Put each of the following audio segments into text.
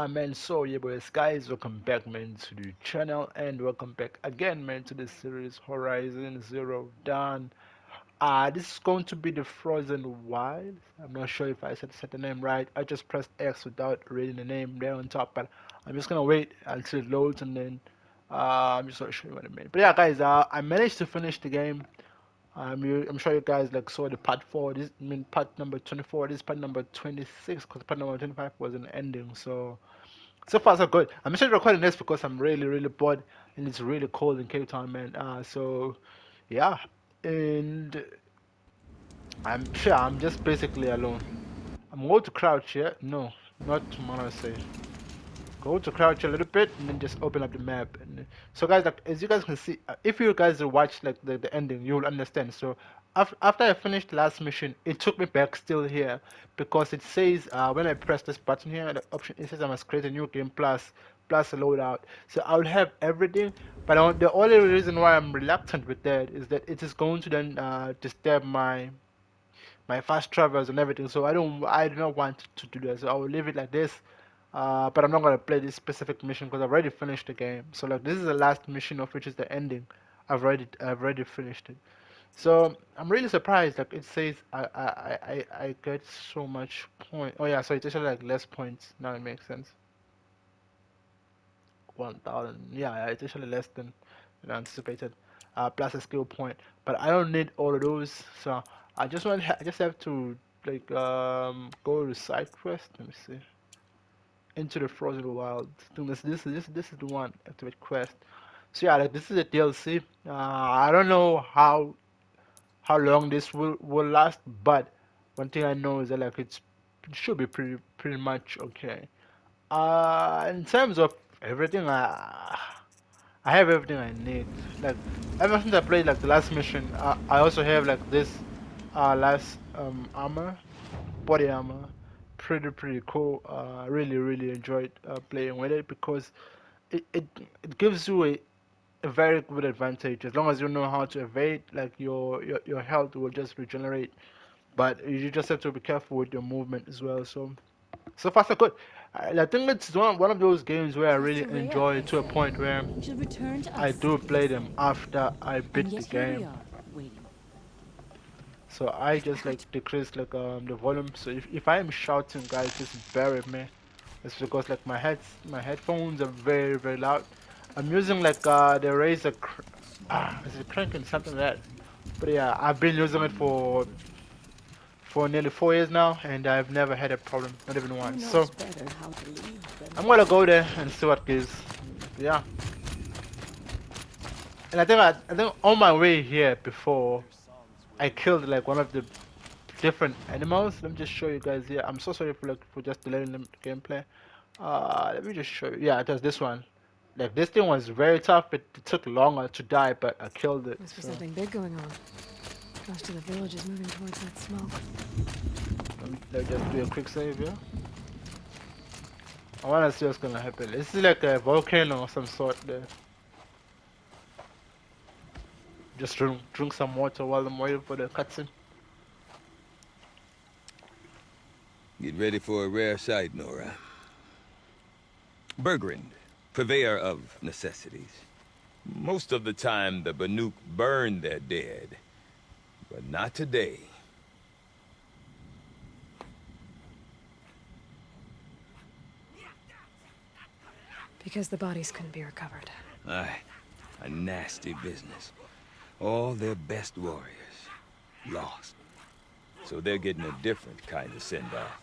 Man, so yeah boys, guys, welcome back man to the channel, and welcome back again man to the series Horizon Zero Dawn. This is going to be the Frozen Wilds. I'm not sure if I said the name right. I just pressed X without reading the name there on top, but I'm just gonna wait until it loads, and then I'm just gonna show you what I mean. But yeah guys, I managed to finish the game. I'm sure you guys like saw the part 4. This I mean part number 24. This is part number 26, because part number 25 was an ending. So far so good. I'm actually recording this because I'm really bored, and it's really cold in Cape Town, man. Yeah, and I'm sure I'm just basically alone. I'm going to crouch here. No, not tomorrow. Say go to crouch a little bit and then just open up the map. And so guys, like as you guys can see, if you guys watch like the ending, you'll understand. So after I finished the last mission, it took me back still here, because it says when I press this button here, the option, it says I must create a new game plus a loadout. So I will have everything, but the only reason why I'm reluctant with that is that it is going to then disturb my fast travels and everything. So I do not want to do that. So I will leave it like this. But I'm not gonna play this specific mission because I've already finished the game. So like this is the last mission, of which is the ending. I've already finished it. So I'm really surprised. Like it says I get so much point. Oh yeah, so it's actually like less points. Now it makes sense. 1,000. Yeah, it's actually less than anticipated. Plus a skill point, but I don't need all of those. So I just have to like go to side quest. Let me see. Into the Frozen Wilds. I think this is the one. Activate quest. So yeah, like this is a DLC. I don't know how long this will last, but one thing I know is that like it should be pretty much okay. In terms of everything, I have everything I need. Like ever since I played like the last mission, I also have like this last armor, body armor. Pretty cool. Really enjoyed playing with it, because it gives you a very good advantage as long as you know how to evade. Like your health will just regenerate, but you just have to be careful with your movement as well. So far so good. I think it's one of those games where I really Caesarea, enjoy, they to a say. point where We should return to I us do for the play them same. after I And beat the yet here we game. are, waiting. So I just like decrease like the volume. So if I am shouting, guys, just bear with me. It's because like my headphones are very loud. I'm using like the Razer is it cranking something like that. But yeah, I've been using it for nearly 4 years now, and I've never had a problem, not even Who once. So knows better how to lead than I'm the gonna go king? there and see what gives. Yeah, and I think on my way here before I killed like one of the different animals. Let me just show you guys here. I'm so sorry for just delaying the gameplay. Let me just show you. Yeah, it was this one. Like this thing was very tough. It took longer to die, but I killed it. Must be So something big going on. Most of the village is moving towards that smoke. let me just do a quick save here. I wanna see what's gonna happen. This is like a volcano of some sort there. Just drink some water while I'm waiting for the cutscene. Get ready for a rare sight, Nora. Bergrand, purveyor of necessities. Most of the time, the Banuk burn their dead. But not today. Because the bodies couldn't be recovered. Aye, a nasty business. All their best warriors lost. So they're getting a different kind of send-off.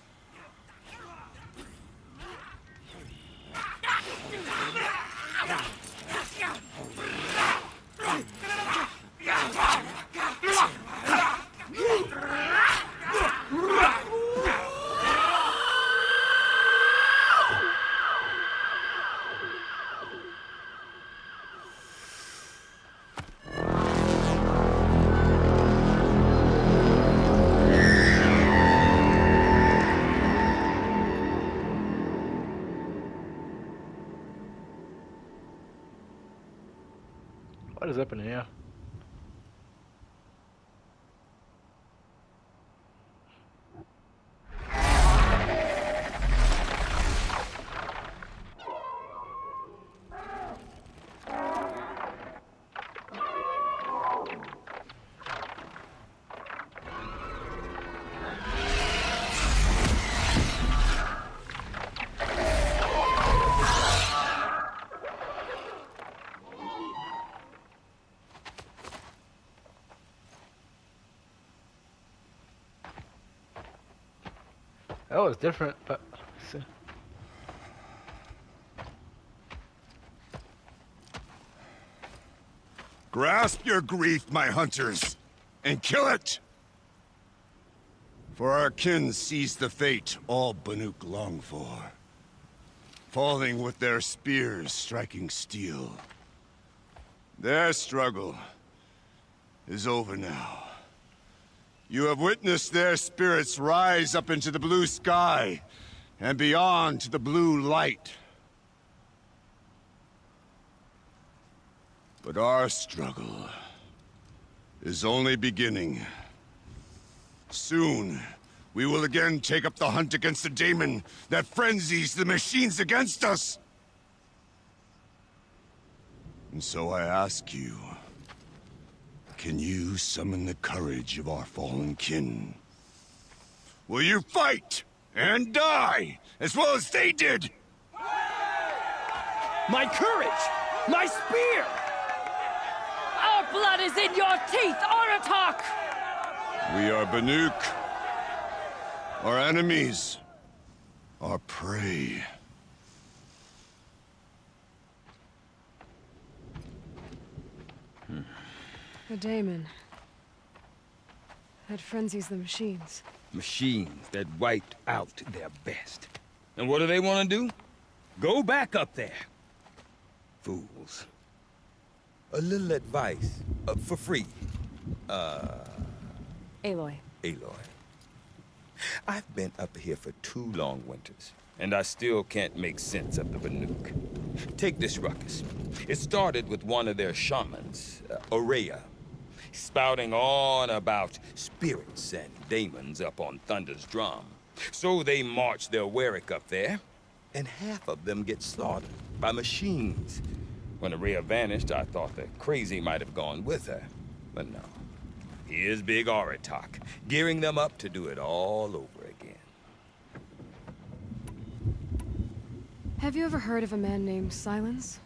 What is happening here? That was different, but see. Grasp your grief, my hunters, and kill it! For our kin sees the fate all Banuk long for. Falling with their spears striking steel. Their struggle is over now. You have witnessed their spirits rise up into the blue sky, and beyond to the blue light. But our struggle is only beginning. Soon, we will again take up the hunt against the daemon that frenzies the machines against us. And so I ask you, can you summon the courage of our fallen kin? Will you fight and die as well as they did? My courage! My spear! Our blood is in your teeth, Aratak! We are Banuk. Our enemies. Our prey. The daemon. That frenzies the machines. Machines that wiped out their best. And what do they want to do? Go back up there. Fools. A little advice, for free. Aloy. Aloy. I've been up here for 2 long winters, and I still can't make sense of the Banuk. Take this ruckus. It started with one of their shamans, Aurea, spouting on about spirits and daemons up on Thunder's drum. So they march their Warwick up there, and half of them get slaughtered by machines. When Aurea vanished, I thought the crazy might have gone with her, but no. Here's Big Aratak, gearing them up to do it all over again. Have you ever heard of a man named Silence?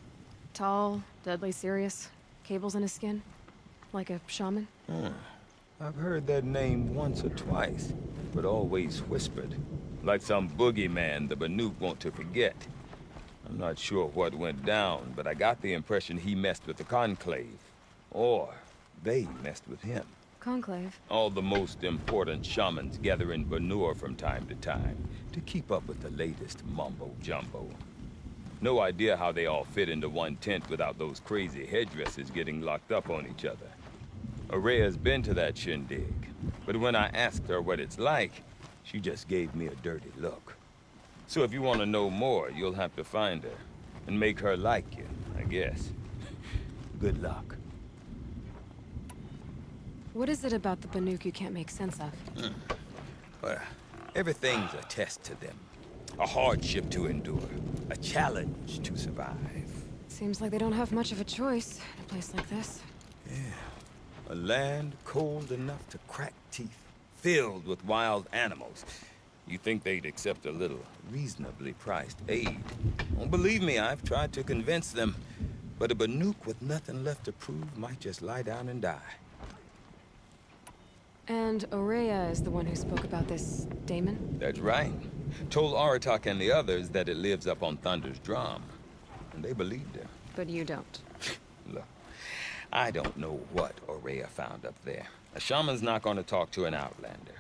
Tall, deadly serious, cables in his skin? Like a shaman? I've heard that name once or twice, but always whispered. Like some boogeyman the Banuk want to forget. I'm not sure what went down, but I got the impression he messed with the Conclave. Or they messed with him. Conclave? All the most important shamans gather in Banur from time to time to keep up with the latest mumbo-jumbo. No idea how they all fit into one tent without those crazy headdresses getting locked up on each other. Aurea's been to that shindig, but when I asked her what it's like, she just gave me a dirty look. So if you want to know more, you'll have to find her and make her like you, I guess. Good luck. What is it about the Banuk you can't make sense of? Well, everything's a test to them. A hardship to endure. A challenge to survive. Seems like they don't have much of a choice in a place like this. Yeah. A land cold enough to crack teeth. Filled with wild animals. You think they'd accept a little reasonably priced aid. Don't believe me, I've tried to convince them. But a Banuk with nothing left to prove might just lie down and die. And Aurea is the one who spoke about this daemon? That's right. Told Aratak and the others that it lives up on Thunder's drum. And they believed her. But you don't. Look, I don't know what Aurea found up there. A shaman's not going to talk to an outlander.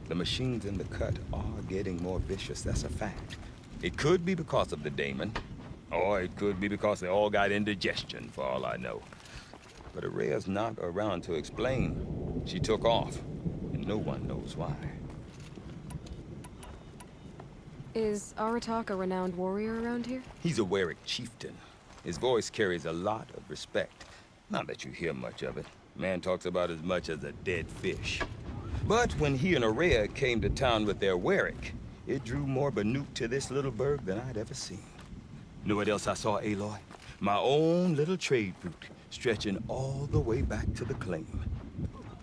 The machines in the cut are getting more vicious, that's a fact. It could be because of the daemon, or it could be because they all got indigestion, for all I know. But Aurea's not around to explain. She took off, and no one knows why. Is Aratak a renowned warrior around here? He's a Warwick chieftain. His voice carries a lot of respect. Not that you hear much of it. Man talks about as much as a dead fish. But when he and Aurea came to town with their Warwick, it drew more Banuk to this little burg than I'd ever seen. Know what else I saw, Aloy? My own little trade route, stretching all the way back to the claim.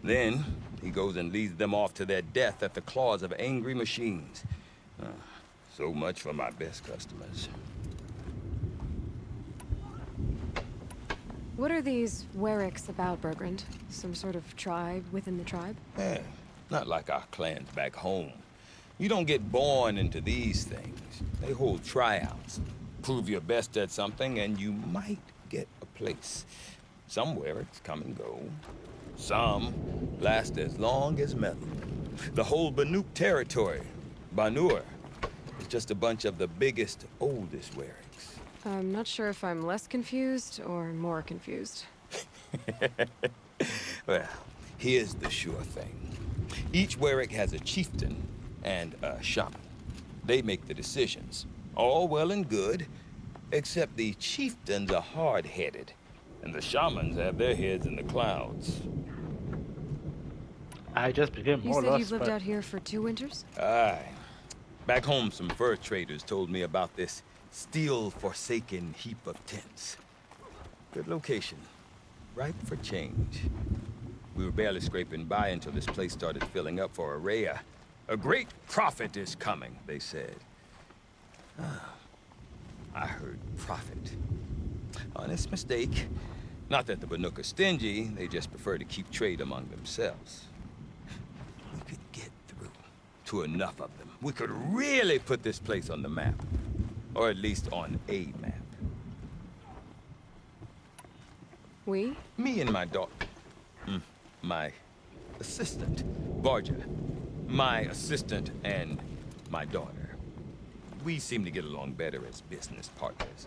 Then, he goes and leads them off to their death at the claws of angry machines. So much for my best customers. What are these Warwicks about, Bergrand? Some sort of tribe within the tribe? Yeah, not like our clans back home. You don't get born into these things. They hold tryouts. Prove your best at something, and you might get a place. Somewhere it's come and go. Some last as long as metal. The whole Banuk territory, Banur, is just a bunch of the biggest, oldest Werricks. I'm not sure if I'm less confused or more confused. Well, here's the sure thing. Each Werrick has a chieftain and a shaman. They make the decisions. All well and good, except the chieftains are hard-headed, and the shamans have their heads in the clouds. I just became You more said lost. you've lived out here for 2 winters? Aye. Back home, some fur traders told me about this steel-forsaken heap of tents. Good location. Ripe for change. We were barely scraping by until this place started filling up for Araya. A great prophet is coming, they said. I heard prophet. Honest mistake. Not that the Banuk are stingy, they just prefer to keep trade among themselves. We could get through to enough of them. We could really put this place on the map. Or at least on a map. We? Me and my daughter. My assistant, Varja. My assistant and my daughter. We seem to get along better as business partners.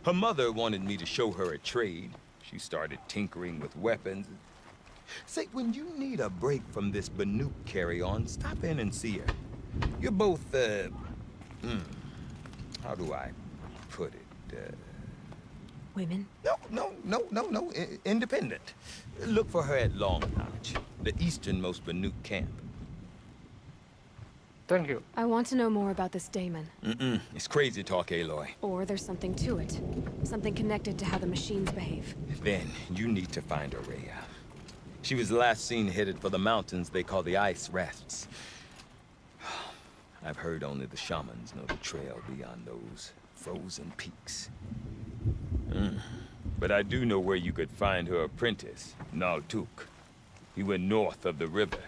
Her mother wanted me to show her a trade. She started tinkering with weapons. Say, when you need a break from this Banuk carry-on, stop in and see her. You're both, how do I put it? Women? No. Independent. Look for her at Long Notch, the easternmost Banuk camp. Thank you. I want to know more about this Damon. It's crazy talk, Aloy. Or there's something to it. Something connected to how the machines behave. Then, you need to find Araya. She was last seen headed for the mountains they call the Ice Rests. I've heard only the shamans know the trail beyond those frozen peaks. But I do know where you could find her apprentice, Naltuk. He went north of the river,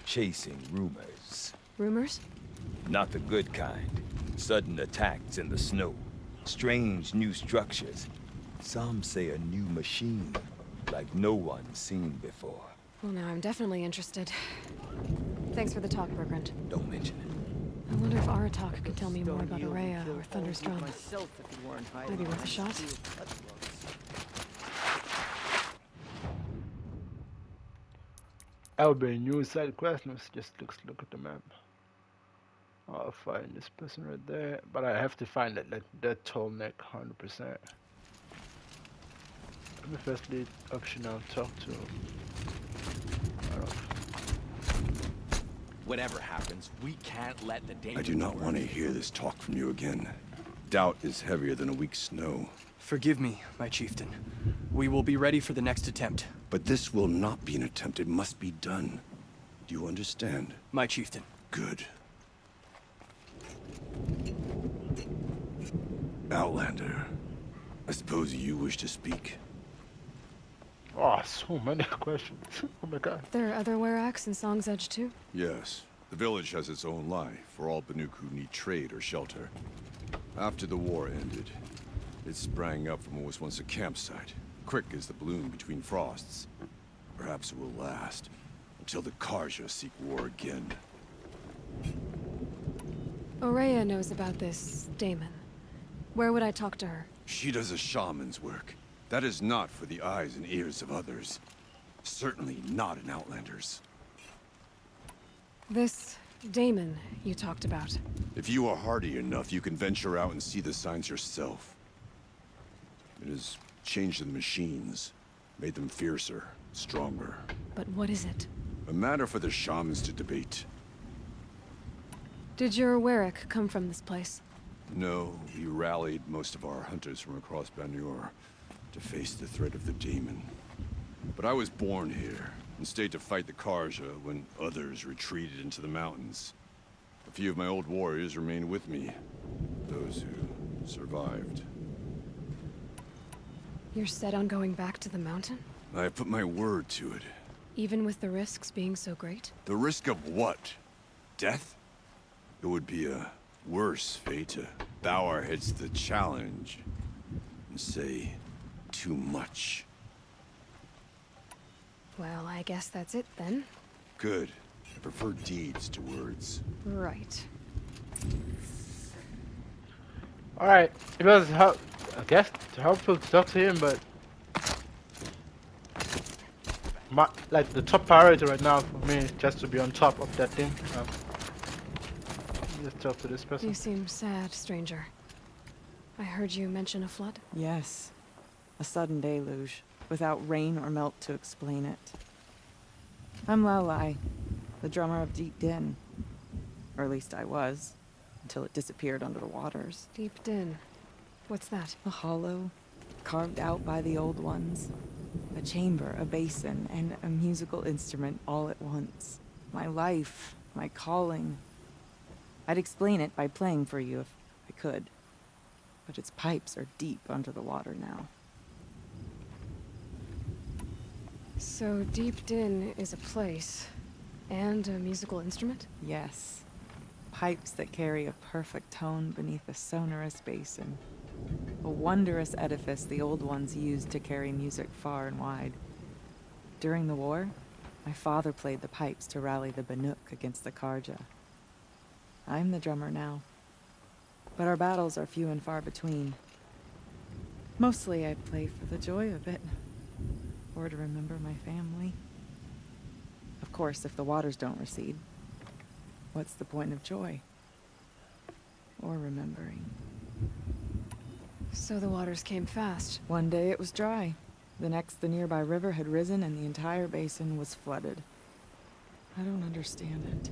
chasing rumors. Rumors? Not the good kind. Sudden attacks in the snow. Strange new structures. Some say a new machine, like no one's seen before. Well, now I'm definitely interested. Thanks for the talk, Bergrand. Don't mention it. I wonder if Aratak could tell me more about Araya or Thunderstrom. Myself if you weren't hiding. Maybe worth a shot. I'll be a new side quest. Let's just look at the map. I'll find this person right there, but I have to find that tall neck 100%. Let me first lead optional talk to him. Whatever happens, we can't let the danger. I do not want to hear this talk from you again. Doubt is heavier than a week's snow. Forgive me, my chieftain. We will be ready for the next attempt. But this will not be an attempt. It must be done. Do you understand? My chieftain. Good. Outlander, I suppose you wish to speak? Oh, so many questions. Oh my god. There are other Werracks in Song's Edge too? Yes. The village has its own life for all Banuk who need trade or shelter. After the war ended, it sprang up from what was once a campsite, quick as the bloom between frosts. Perhaps it will last until the Karja seek war again. Araya knows about this Damon. Where would I talk to her? She does a shaman's work. That is not for the eyes and ears of others. Certainly not an Outlander's. This Damon you talked about. If you are hardy enough, you can venture out and see the signs yourself. It has changed the machines, made them fiercer, stronger. But what is it? A matter for the shamans to debate. Did your Werrick come from this place? No, we rallied most of our hunters from across Banur to face the threat of the demon. But I was born here and stayed to fight the Karja when others retreated into the mountains. A few of my old warriors remained with me, those who survived. You're set on going back to the mountain? I have put my word to it. Even with the risks being so great? The risk of what? Death? It would be a worse fate to bow our heads to the challenge and say too much. Well, I guess that's it then. Good. I prefer deeds to words. Right. Alright, it was I guess helpful to talk to him, but like the top priority right now for me is just to be on top of that thing. Just talk to this person. You seem sad, stranger. I heard you mention a flood. Yes. A sudden deluge, without rain or melt to explain it. I'm Aloy, the drummer of Deep Din. Or at least I was, until it disappeared under the waters. Deep Din. What's that? A hollow, carved out by the old ones. A chamber, a basin, and a musical instrument all at once. My life, my calling. I'd explain it by playing for you if I could. But its pipes are deep under the water now. So Deep Din is a place and a musical instrument? Yes. Pipes that carry a perfect tone beneath a sonorous basin. A wondrous edifice the old ones used to carry music far and wide. During the war, my father played the pipes to rally the Banuk against the Karja. I'm the drummer now. But our battles are few and far between. Mostly I play for the joy of it. Or to remember my family. Of course, if the waters don't recede, what's the point of joy? Or remembering? So the waters came fast. One day it was dry. The next, the nearby river had risen and the entire basin was flooded. I don't understand it.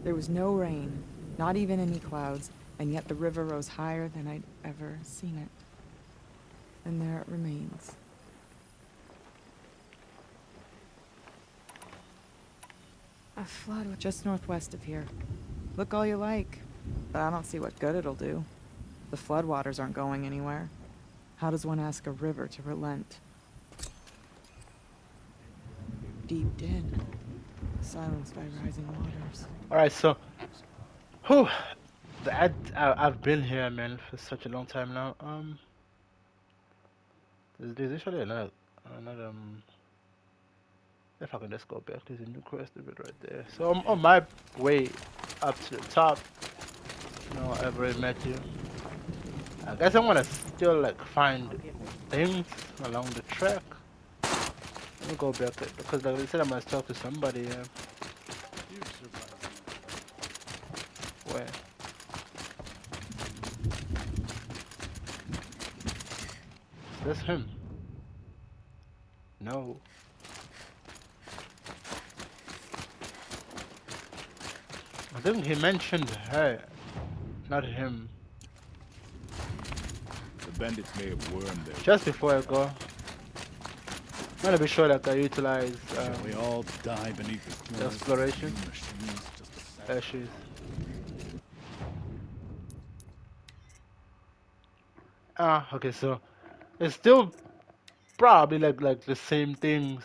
There was no rain, not even any clouds, and yet the river rose higher than I'd ever seen it. And there it remains. A flood Just northwest of here. Look all you like, but I don't see what good it'll do. The floodwaters aren't going anywhere. How does one ask a river to relent? Deep Din, silenced by rising waters. Alright, so whew, I've been here, man, for such a long time now. There's actually another if I can just go back, there's a new quest a bit right there. So I'm on my way up to the top. You know, I've already met you. I guess I want to still like find things along the track. Let me go back because like I said, I must talk to somebody. Where? Is this him? No. I think he mentioned her, not him. The bandits may have wormed their... Just before I go, I want to be sure that I utilize we all die beneath the claws of exploration. machines just to There she is. Okay, so it's still probably like the same things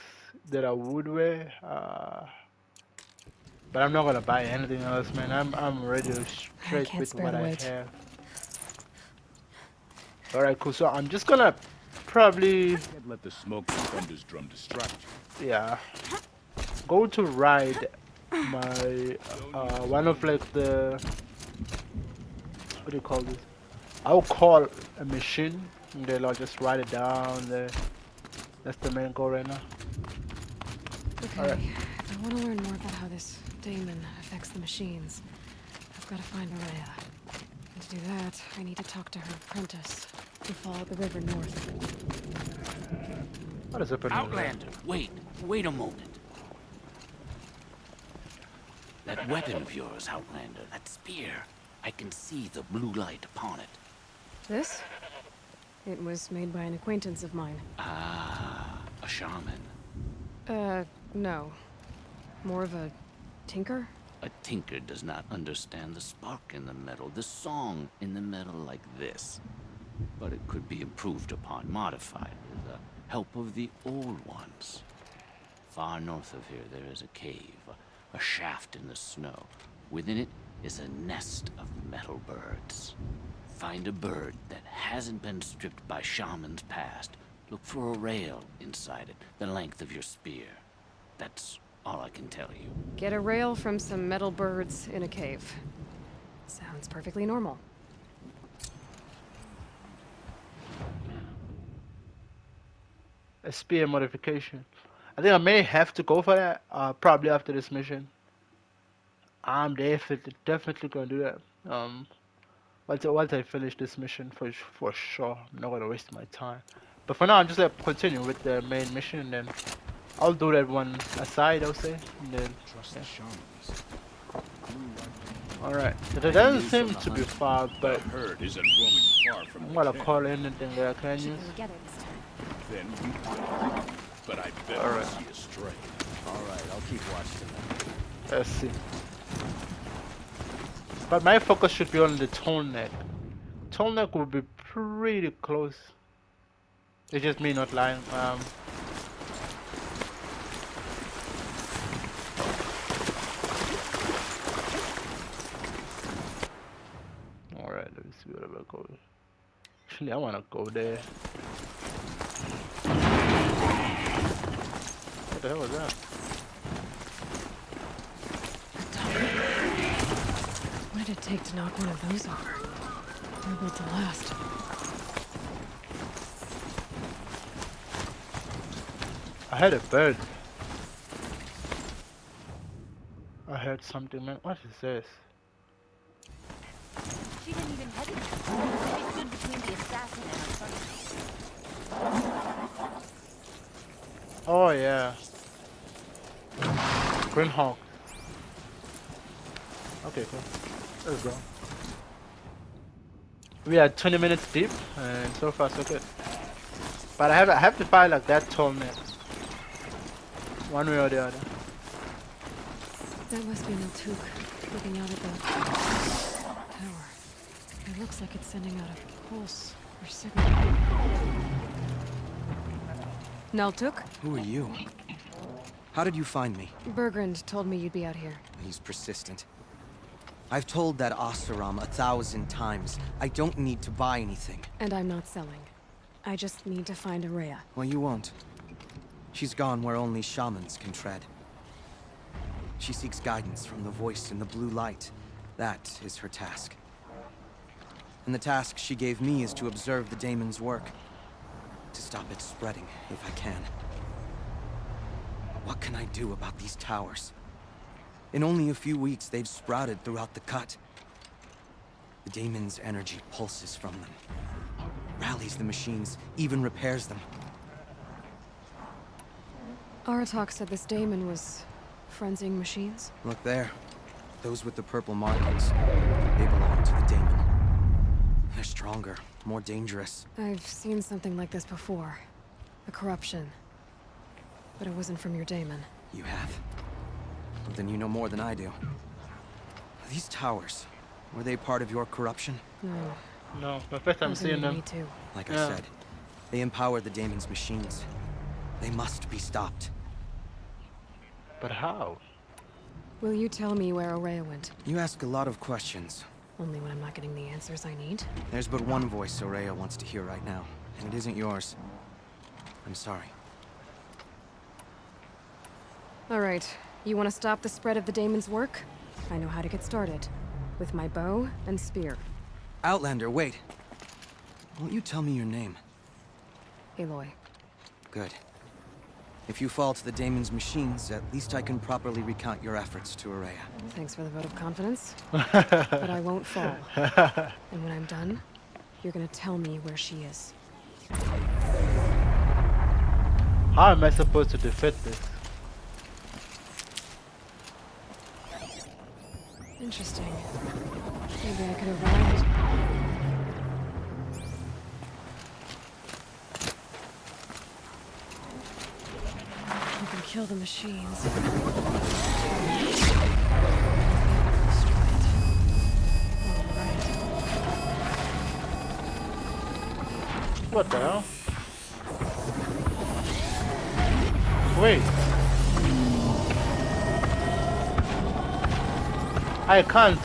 that I would wear. But I'm not gonna buy anything else, man. I'm ready to straight can't with spare what the I weight. have. Alright, cool. So I'm just gonna probably Can't let the smoke and thunder's drum distract you. go to ride my one of like the what do you call this? I'll call a machine and then I'll just write it down there. That's the main goal right now. Okay, Alright. if I want to learn more about how this daemon affects the machines, I've got to find Maria. And to do that, I need to talk to her apprentice, who followed the river north. What is happening? Outlander, wait a moment. That weapon of yours, Outlander, that spear, I can see the blue light upon it. This? It was made by an acquaintance of mine. Ah, a shaman. No. More of a tinker? A tinker does not understand the spark in the metal, the song in the metal like this. But it could be improved upon, modified, with the help of the old ones. Far north of here, there is a cave, a shaft in the snow. Within it, is a nest of metal birds. Find a bird that hasn't been stripped by shamans past. Look for a rail inside it, the length of your spear. That's all I can tell you. Get a rail from some metal birds in a cave. Sounds perfectly normal. A spear modification. I think I may have to go for that. Probably after this mission. I'm definitely gonna do that. Once I finish this mission for sure. I'm not gonna waste my time. But for now, I'm just gonna continue with the main mission, and then I'll do that one aside, I'll say. And then, all right. So that doesn't seem to be far, but herd isn't roaming far from I'm gonna call in anything that I can use. Then we but I bet All right. see a stray. All right, I'll keep watching. Let's see. But my focus should be on the tone neck. Tone neck will be pretty close. It's just me not lying. Alright, let me see where I go. Actually, I wanna go there. What the hell was that? What did it take to knock one of those over? They're built to last. I heard a bird. I heard something, man. What is this? She didn't even hesitate. She stood between the assassin and our son. Oh yeah. Green Hawk. Okay, cool. Let's go. We are 20 minutes deep, and so far so good. But I have to find like that tall net. One way or the other. That must be Naltuk, looking out at the tower. It looks like it's sending out a pulse or signal. Naltuk? Who are you? How did you find me? Bergrand told me you'd be out here. He's persistent. I've told that Oseram 1,000 times. I don't need to buy anything. And I'm not selling. I just need to find Araya. Well, you won't. She's gone where only shamans can tread. She seeks guidance from the voice in the blue light. That is her task. And the task she gave me is to observe the daemon's work. To stop it spreading, if I can. What can I do about these towers? In only a few weeks, they've sprouted throughout the cut. The daemon's energy pulses from them. Rallies the machines, even repairs them. Aratak said this daemon was frenzying machines. Look there. Those with the purple markings. They belong to the daemon. They're stronger, more dangerous. I've seen something like this before. A corruption. But it wasn't from your daemon. You have? Well, then you know more than I do. These towers, were they part of your corruption? No. No, my first time seeing them. Me too. Like I said, they empower the daemon's machines. They must be stopped. But how? Will you tell me where Araya went? You ask a lot of questions. Only when I'm not getting the answers I need. There's but one voice Araya wants to hear right now, and it isn't yours. I'm sorry. All right. You want to stop the spread of the daemon's work? I know how to get started. With my bow and spear. Outlander, wait. Won't you tell me your name? Aloy. Good. If you fall to the daemon's machines, at least I can properly recount your efforts to Araya. Thanks for the vote of confidence. But I won't fall. And when I'm done, you're gonna tell me where she is. How am I supposed to defeat this? Interesting. Maybe I could override it. You can kill the machines. What the hell? Wait. I can't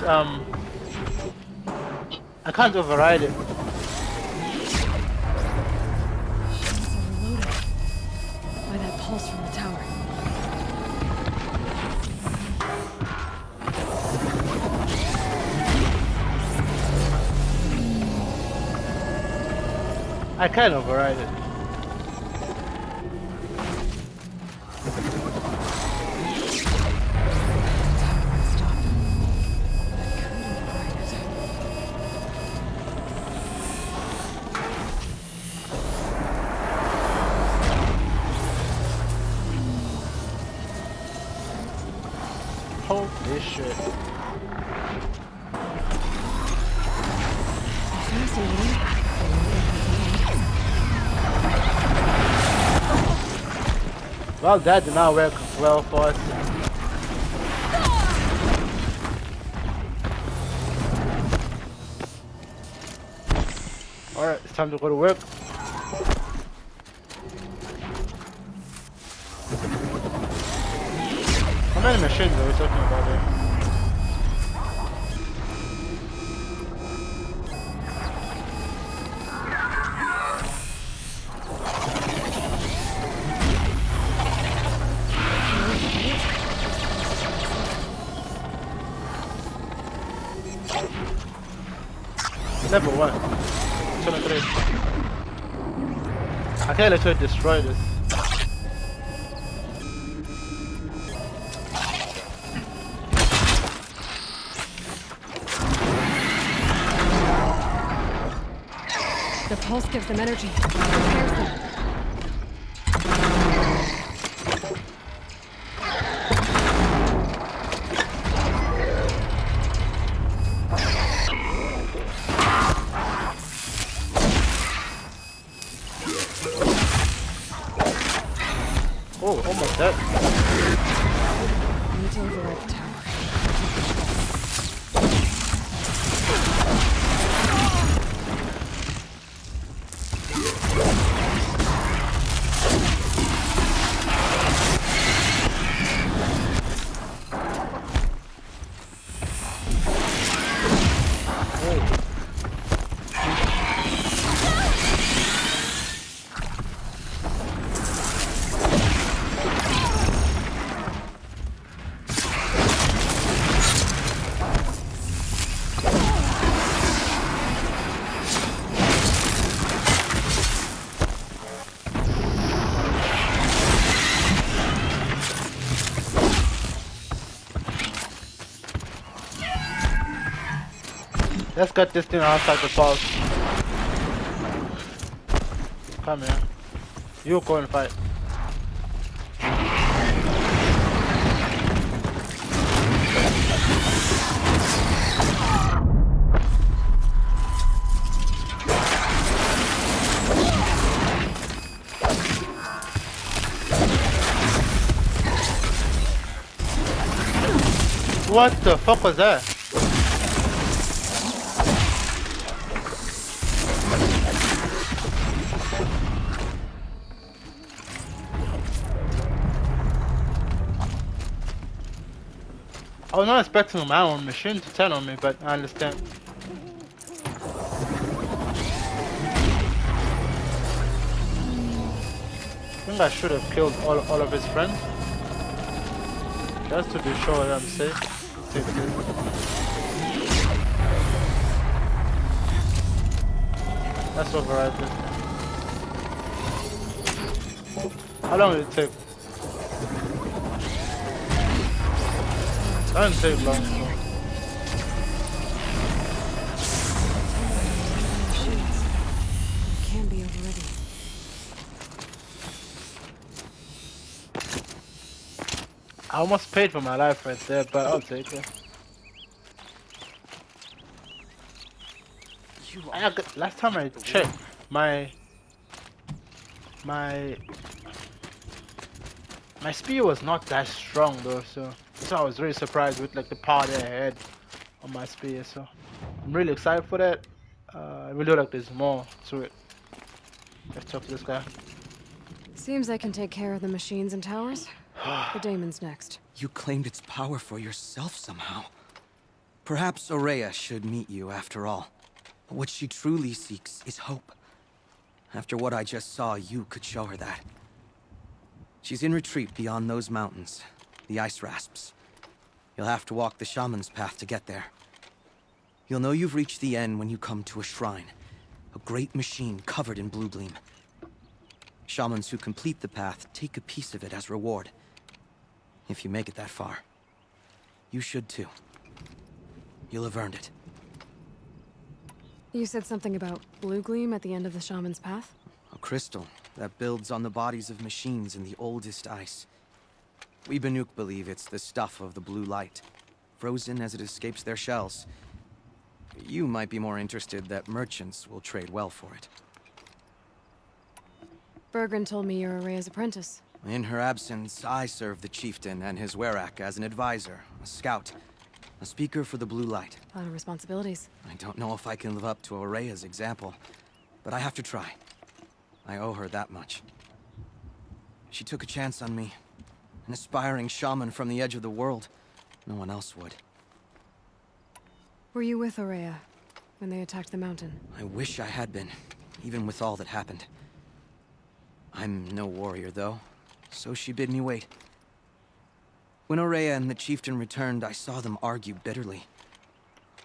override it. It's overloaded by that pulse from the tower. I can't override it. Stop. But I could override it. Holy shit. Fascinating. Well, that did not work well for us. Alright, it's time to go to work. How many machines are we talking about here? Level 1. 2 and 3. I can't literally destroy this. The pulse gives them energy. Repairs them. Oh, almost dead. I need to override the tower. Let's get this thing outside the pulse. Come here. You go and fight. What the fuck was that? I was not expecting my own machine to turn on me, but I understand. I think I should have killed all of his friends. Just to be sure that I'm safe. Let's override this. How long did it take? Doesn't take long. Can be overridden. I almost paid for my life right there, but I'll take it. Last time I checked, my spear was not that strong though, so I was really surprised with like the power that I had on my spear. So I'm really excited for that. I really look like there's more to it. Let's talk to this guy. Seems I can take care of the machines and towers. The daemon's next. You claimed its power for yourself somehow. Perhaps Aurea should meet you after all. What she truly seeks is hope. After what I just saw, you could show her that. She's in retreat beyond those mountains, the ice rasps. You'll have to walk the shaman's path to get there. You'll know you've reached the end when you come to a shrine, a great machine covered in blue gleam. Shamans who complete the path take a piece of it as reward. If you make it that far, you should too. You'll have earned it. You said something about blue gleam at the end of the shaman's path? A crystal that builds on the bodies of machines in the oldest ice. We Banuk believe it's the stuff of the blue light, frozen as it escapes their shells. You might be more interested that merchants will trade well for it. Bergren told me you're Aurea's apprentice. In her absence, I serve the chieftain and his werak as an advisor, a scout, a speaker for the blue light. A lot of responsibilities. I don't know if I can live up to Aurea's example, but I have to try. I owe her that much. She took a chance on me, an aspiring shaman from the edge of the world. No one else would. Were you with Aurea when they attacked the mountain? I wish I had been, even with all that happened. I'm no warrior, though, so she bid me wait. When Aurea and the chieftain returned, I saw them argue bitterly.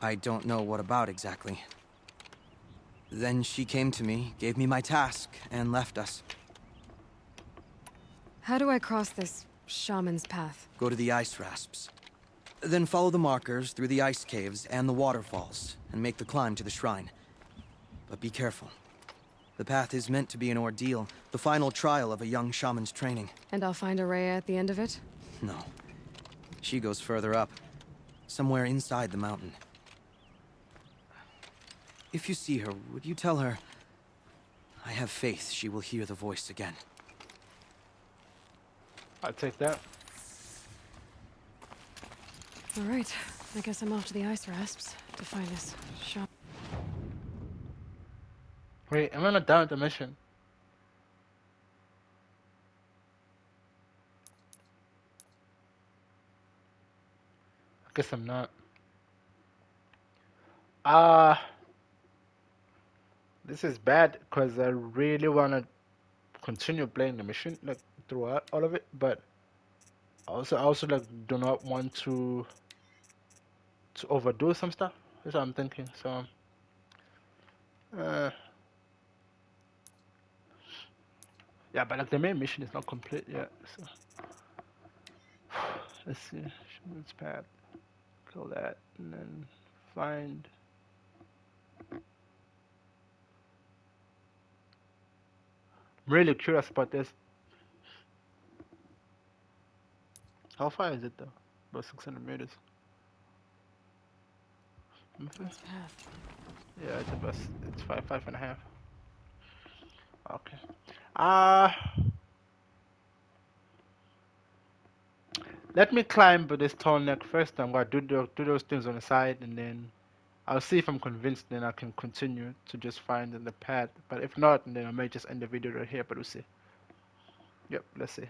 I don't know what about exactly. Then she came to me, gave me my task, and left us. How do I cross this shaman's path? Go to the ice rasps. Then follow the markers through the ice caves and the waterfalls, and make the climb to the shrine. But be careful. The path is meant to be an ordeal, the final trial of a young shaman's training. And I'll find Aurea at the end of it? No. She goes further up, somewhere inside the mountain. If you see her, would you tell her, I have faith she will hear the voice again. I'll take that. All right, I guess I'm off to the ice rasps to find this shop. Wait, am I not done with the mission? I guess I'm not. This is bad because I really want to continue playing the mission like throughout all of it, but I also like do not want to overdo some stuff. That's what I'm thinking. So yeah, but like the main mission is not complete yet. So let's see. Shaman's path. Kill that and then find. I'm really curious about this. How far is it though? About 600 meters. This path. Yeah, it's five and a half. Okay. Let me climb this tall neck first. I'm gonna do those things on the side, and then I'll see if I'm convinced. Then I can continue to just find the path. But if not, then I may just end the video right here. But we'll see. Yep, let's see.